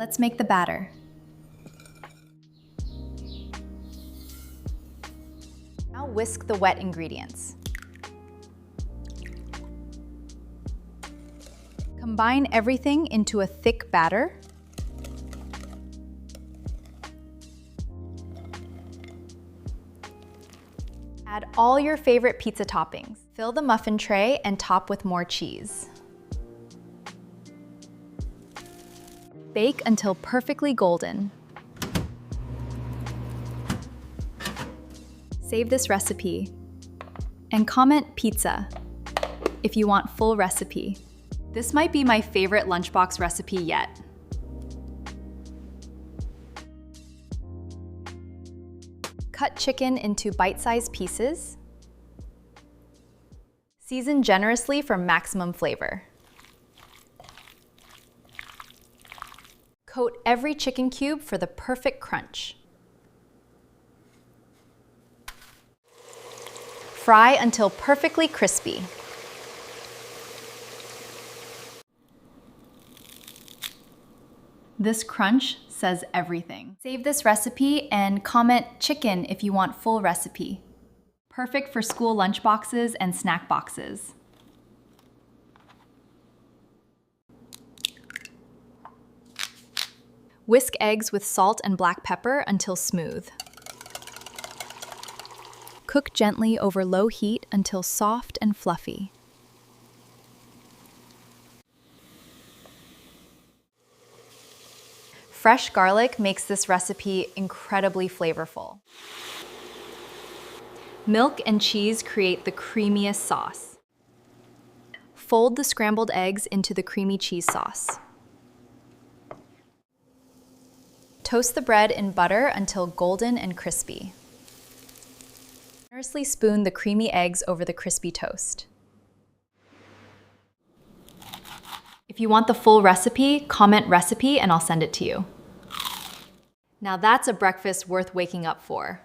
Let's make the batter. Now whisk the wet ingredients. Combine everything into a thick batter. Add all your favorite pizza toppings. Fill the muffin tray and top with more cheese. Bake until perfectly golden. Save this recipe and comment pizza if you want full recipe. This might be my favorite lunchbox recipe yet. Cut chicken into bite-sized pieces. Season generously for maximum flavor. Coat every chicken cube for the perfect crunch. Fry until perfectly crispy. This crunch says everything. Save this recipe and comment chicken if you want full recipe. Perfect for school lunch boxes and snack boxes. Whisk eggs with salt and black pepper until smooth. Cook gently over low heat until soft and fluffy. Fresh garlic makes this recipe incredibly flavorful. Milk and cheese create the creamiest sauce. Fold the scrambled eggs into the creamy cheese sauce. Toast the bread in butter until golden and crispy. Generously spoon the creamy eggs over the crispy toast. If you want the full recipe, comment recipe and I'll send it to you. Now that's a breakfast worth waking up for.